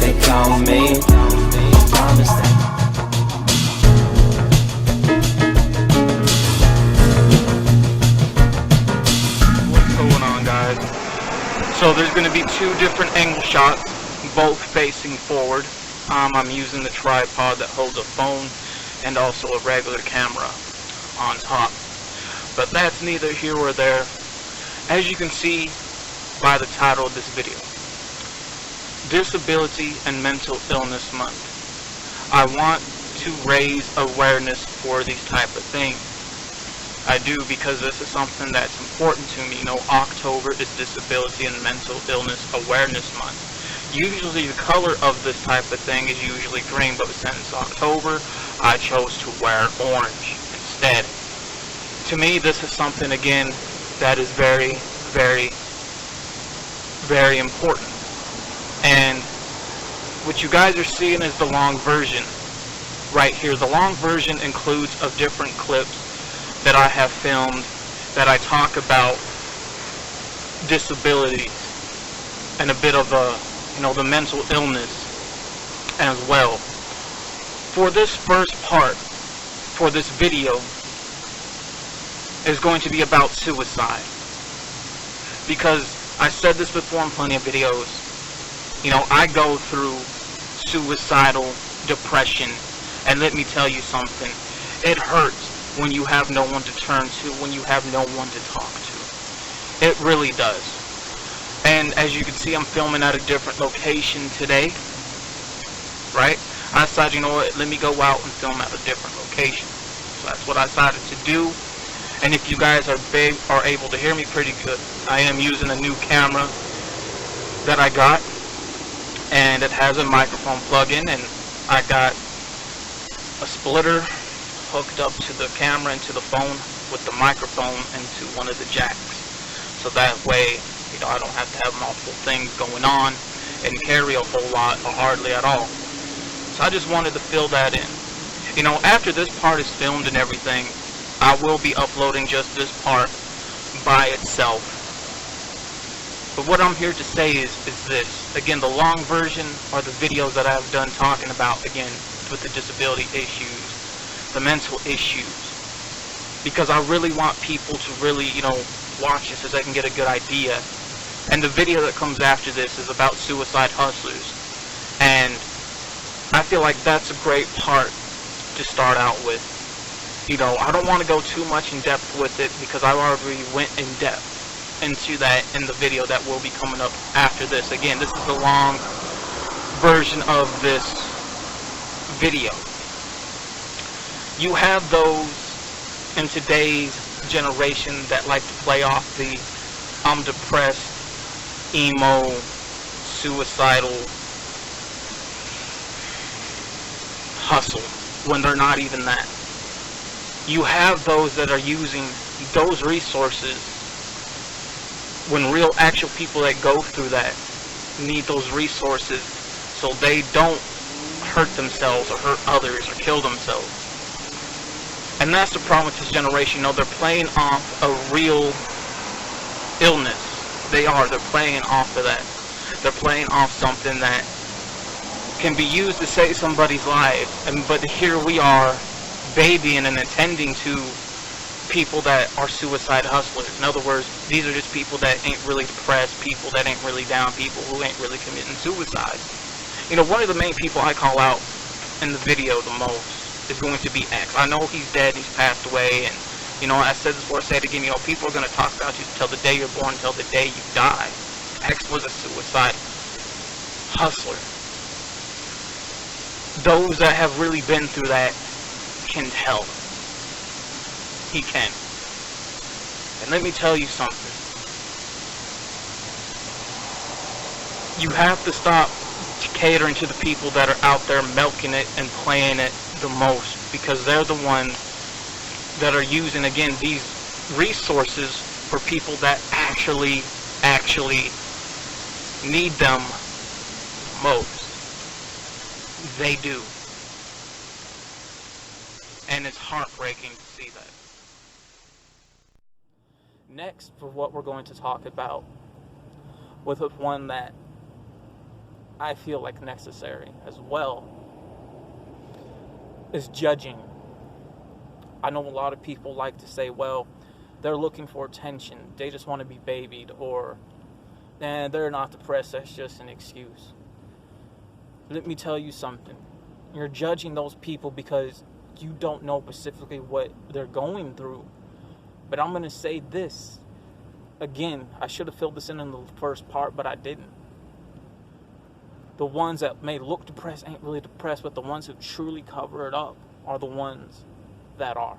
they call me. I promise that. What's going on, guys? So there's going to be two different angle shots, both facing forward. I'm using the tripod that holds a phone and also a regular camera on top. But that's neither here or there. As you can see by the title of this video, Disability and Mental Illness Month. I want to raise awareness for these type of things. I do, because this is something that's important to me. You know, October is Disability and Mental Illness Awareness Month. Usually the color of this type of thing is usually green, but since October, I chose to wear orange instead. To me, this is something, again, that is very, very, very important. And what you guys are seeing is the long version right here. The long version includes of different clips that I have filmed that I talk about disabilities and a bit of the mental illness as well. For this first part, for this video, is going to be about suicide. Because I said this before in plenty of videos, you know, I go through suicidal depression, and let me tell you something, it hurts when you have no one to turn to, when you have no one to talk to. It really does. And as you can see, I'm filming at a different location today, right? I decided, you know what, let me go out and film at a different location. So that's what I decided to do. And if you guys are able to hear me pretty good, I am using a new camera that I got, and it has a microphone plug-in, and I got a splitter hooked up to the camera and to the phone with the microphone and to one of the jacks. So that way, you know, I don't have to have multiple things going on and carry a whole lot or hardly at all. So I just wanted to fill that in. You know, after this part is filmed and everything, I will be uploading just this part by itself. But what I'm here to say is this. Again, the long version are the videos that I've done talking about, again, with the disability issues, the mental issues. Because I really want people to really, you know, watch this so they can get a good idea. And the video that comes after this is about suicide hustlers. And I feel like that's a great part to start out with. You know, I don't want to go too much in depth with it because I already went in depth into that in the video that will be coming up after this. Again, this is the long version of this video. You have those in today's generation that like to play off the I'm depressed, emo, suicidal hustle when they're not even that. You have those that are using those resources when real actual people that go through that need those resources so they don't hurt themselves or hurt others or kill themselves. And that's the problem with this generation. You know, they're playing off a real illness. They are. They're playing off of that. They're playing off something that can be used to save somebody's life. But here we are babying and attending to people that are suicide hustlers. In other words, these are just people that ain't really depressed, people that ain't really down, people who ain't really committing suicide. You know, one of the main people I call out in the video the most is going to be X. I know he's dead, he's passed away, and, you know, I said this before, I say it again, you know, people are going to talk about you till the day you're born, till the day you die. X was a suicide hustler. Those that have really been through that can tell. He can. And let me tell you something. You have to stop catering to the people that are out there milking it and playing it the most, because they're the ones that are using, again, these resources for people that actually need them most. They do. And it's heartbreaking to see that. Next, for what we're going to talk about, with one that I feel like necessary as well is judging. I know a lot of people like to say, well, they're looking for attention, they just want to be babied, or they're not depressed, that's just an excuse. Let me tell you something. You're judging those people because you don't know specifically what they're going through. But I'm going to say this. Again, I should have filled this in the first part, but I didn't. The ones that may look depressed ain't really depressed, but the ones who truly cover it up are the ones that are.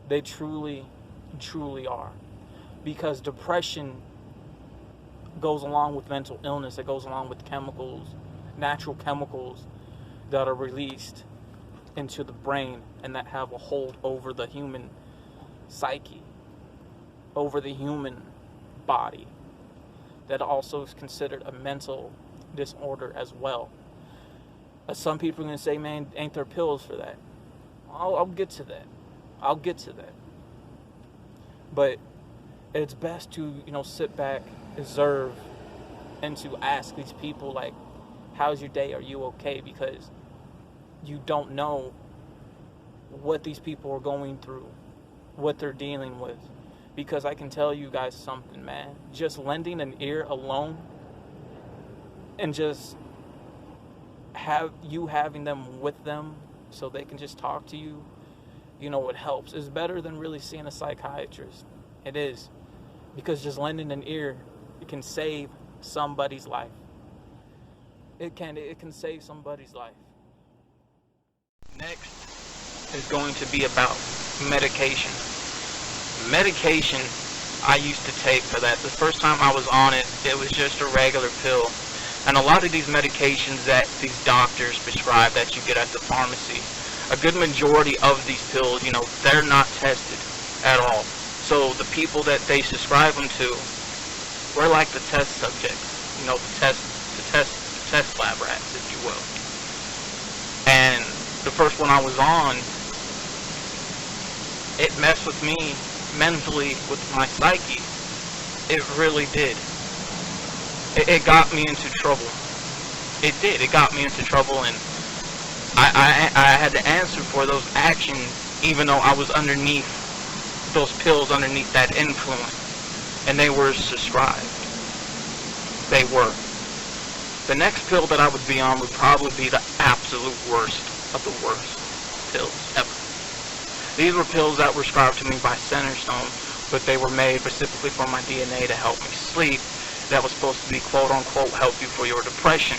They truly, truly are. Because depression goes along with mental illness. It goes along with chemicals, natural chemicals that are released into the brain and that have a hold over the human psyche, over the human body. That also is considered a mental disorder as well. Some people are going to say, man, ain't there pills for that? I'll get to that. I'll get to that. But it's best to, sit back, observe, and to ask these people, like, how's your day? Are you okay? Because you don't know what these people are going through, what they're dealing with. Because I can tell you guys something, man. Just lending an ear alone and just having them with them so they can just talk to you, it helps. It's better than really seeing a psychiatrist. It is. Because just lending an ear, it can save somebody's life. It can save somebody's life. Next is going to be about medication. Medication I used to take for that. The first time I was on it, it was just a regular pill. And a lot of these medications that these doctors prescribe that you get at the pharmacy, a good majority of these pills, they're not tested at all. So the people that they subscribe them to, we're like the test subjects, the test lab rats, if you will. And the first one I was on, it messed with me mentally, with my psyche. It really did. It got me into trouble. It did. It got me into trouble, and I had to answer for those actions, even though I was underneath those pills, underneath that influence, and they were subscribed. They were. The next pill that I would be on would probably be the absolute worst of the worst pills ever. These were pills that were prescribed to me by Centerstone, but they were made specifically for my DNA to help me sleep. That was supposed to be, quote unquote, help you for your depression.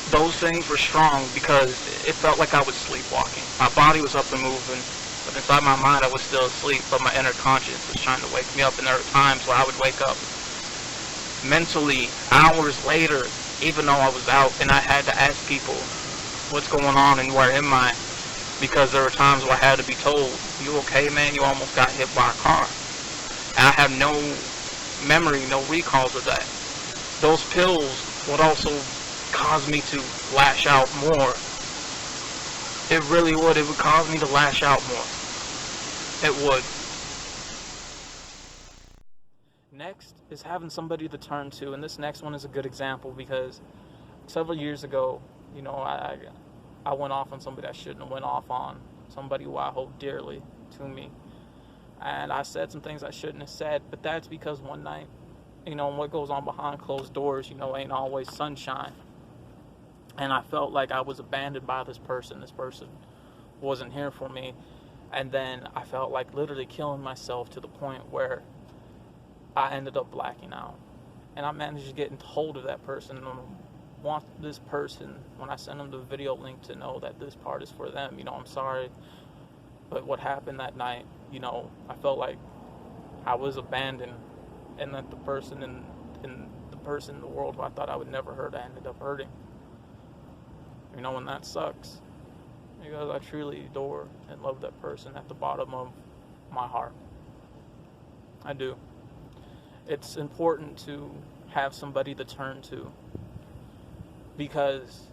Those things were strong because it felt like I was sleepwalking. My body was up and moving, but inside my mind I was still asleep, but my inner conscience was trying to wake me up, and there were times where I would wake up mentally hours later, even though I was out, and I had to ask people, what's going on and where am I? Because there were times where I had to be told, you okay, man? You almost got hit by a car. And I have no memory, no recalls of that. Those pills would also cause me to lash out more. It really would. It would cause me to lash out more. It would. Next is having somebody to turn to, and this next one is a good example because several years ago, I went off on somebody I shouldn't have went off on, somebody who I hold dearly to me. And I said some things I shouldn't have said, but that's because one night, what goes on behind closed doors, ain't always sunshine. And I felt like I was abandoned by this person. This person wasn't here for me. And then I felt like literally killing myself to the point where I ended up blacking out. And I managed to get in hold of that person. And I want this person, when I send them the video link, to know that this part is for them. I'm sorry. But what happened that night, I felt like I was abandoned, and that the person in the world who I thought I would never hurt, I ended up hurting. And that sucks, because I truly adore and love that person at the bottom of my heart. I do. It's important to have somebody to turn to, because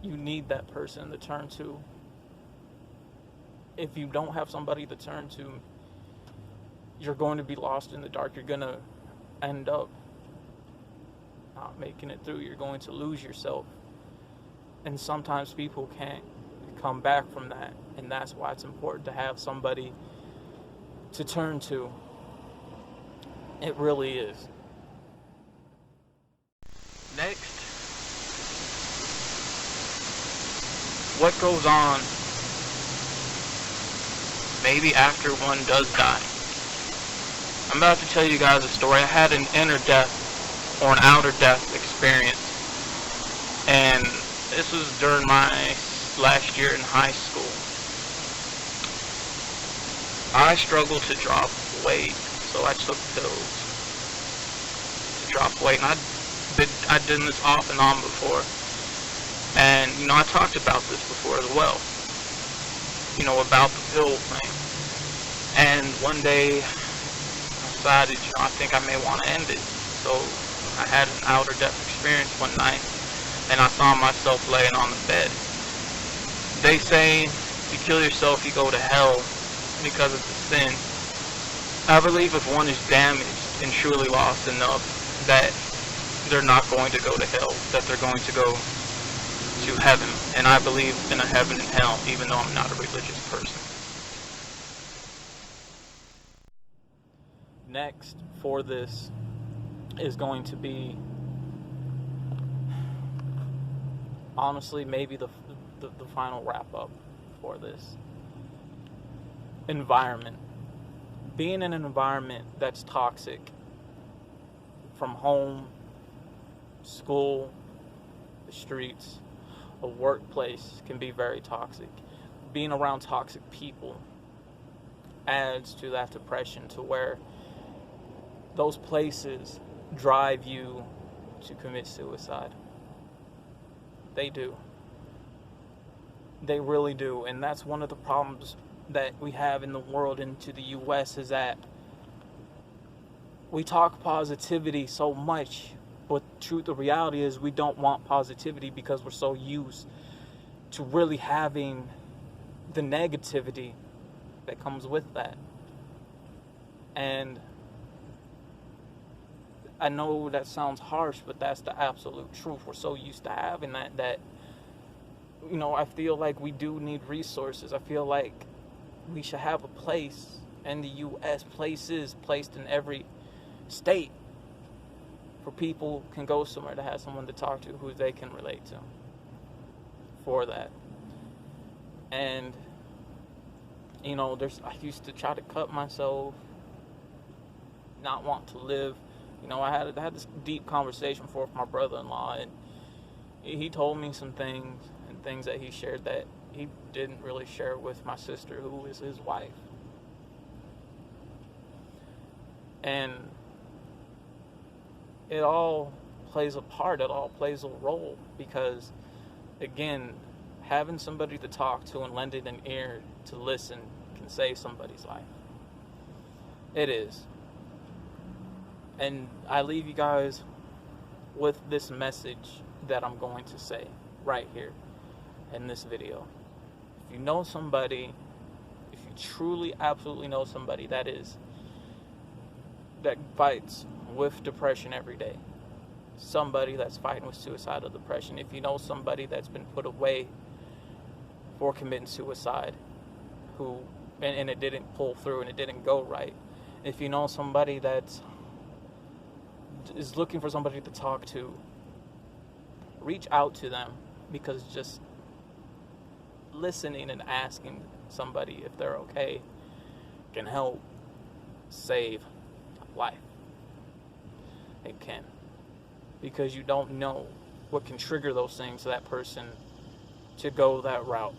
you need that person to turn to. If you don't have somebody to turn to, you're going to be lost in the dark. You're going to end up not making it through, you're going to lose yourself. And sometimes people can't come back from that, and that's why it's important to have somebody to turn to. It really is. Next, what goes on maybe after one does die. I'm about to tell you guys a story. I had an inner death or an outer death experience, and this was during my last year in high school. I struggled to drop weight, so I took pills to drop weight, and I'd done this off and on before, and I talked about this before as well, about the pill thing. And one day I decided, I think I may want to end it. So I had an outer death experience one night, and I saw myself laying on the bed. They say if you kill yourself, you go to hell because it's a sin. I believe if one is damaged and truly lost enough, that they're not going to go to hell, that they're going to go to heaven. And I believe in a heaven and hell, even though I'm not a religious person. Next for this is going to be, honestly, maybe the final wrap up for this. Environment. Being in an environment that's toxic, from home, school, the streets, a workplace, can be very toxic. Being around toxic people adds to that depression, to where those places drive you to commit suicide. They do. They really do. And that's one of the problems that we have in the world, into the US, is that we talk positivity so much, but the reality is we don't want positivity because we're so used to really having the negativity that comes with that. And I know that sounds harsh, but that's the absolute truth. We're so used to having that I feel like we do need resources. I feel like we should have a place in the U.S., places placed in every state, for people can go somewhere to have someone to talk to who they can relate to for that. And I used to try to cut myself, not want to live. I had this deep conversation before with my brother-in-law, and he told me some things that he shared that he didn't really share with my sister, who is his wife. And it all plays a part, it all plays a role, because, again, having somebody to talk to and lending an ear to listen can save somebody's life. It is. And I leave you guys with this message that I'm going to say right here in this video. If you know somebody, if you truly, absolutely know somebody that fights with depression every day, somebody that's fighting with suicidal depression, if you know somebody that's been put away for committing suicide, and it didn't pull through and it didn't go right, if you know somebody that is looking for somebody to talk to, reach out to them, because just listening and asking somebody if they're okay can help save life. It can, because you don't know what can trigger those things, that person to go that route.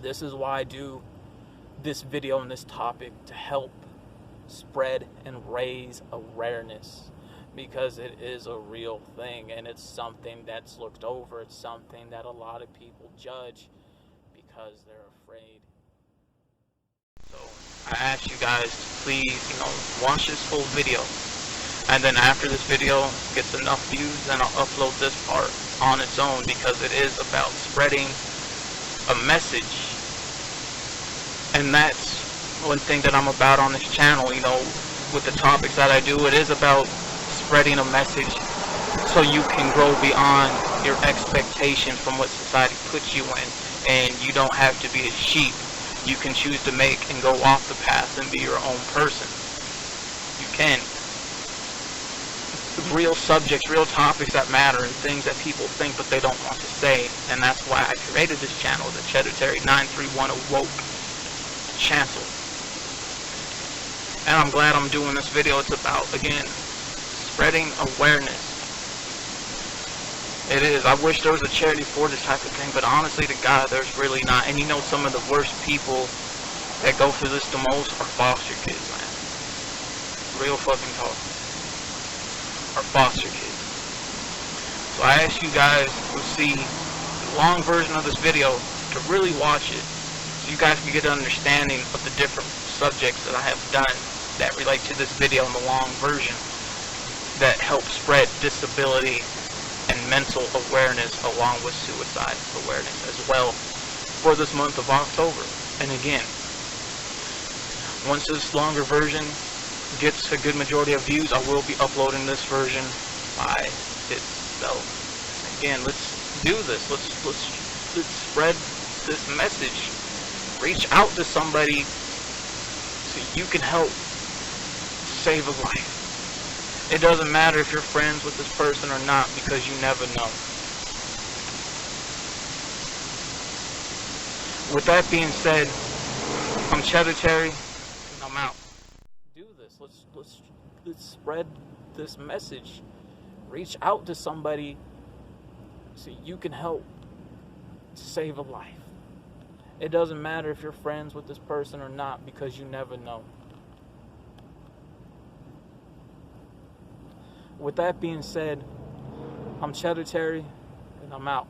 This is why I do this video on this topic, to help spread and raise awareness, because it is a real thing, and it's something that's looked over. It's something that a lot of people judge because they're afraid. So I ask you guys to please, watch this whole video, and then after this video gets enough views, then I'll upload this part on its own, because it is about spreading a message. And that's one thing that I'm about on this channel, with the topics that I do. It is about spreading a message so you can grow beyond your expectation from what society puts you in, and you don't have to be a sheep. You can choose to make and go off the path and be your own person. You can. Real subjects, real topics that matter, and things that people think but they don't want to say. And that's why I created this channel, the ChEDDErTARY931 Awoke Channel. And I'm glad I'm doing this video. It's about, again, spreading awareness. It is. I wish there was a charity for this type of thing, but honestly to God, there's really not. And you know, some of the worst people that go for this the most are foster kids, man. Real fucking talk. Are foster kids. So I ask you guys who see the long version of this video to really watch it, so you guys can get an understanding of the different subjects that I have done that relate to this video in the long version that help spread disability and mental awareness along with suicide awareness as well for this month of October. And again, once this longer version gets a good majority of views, I will be uploading this version by itself. Again, let's do this. Let's spread this message. Reach out to somebody so you can help save a life. It doesn't matter if you're friends with this person or not, because you never know. With that being said, I'm ChEDDErTARY, and I'm out. Do this. Let's spread this message. Reach out to somebody so you can help save a life. It doesn't matter if you're friends with this person or not, because you never know. With that being said, I'm ChEDDErTARY, and I'm out.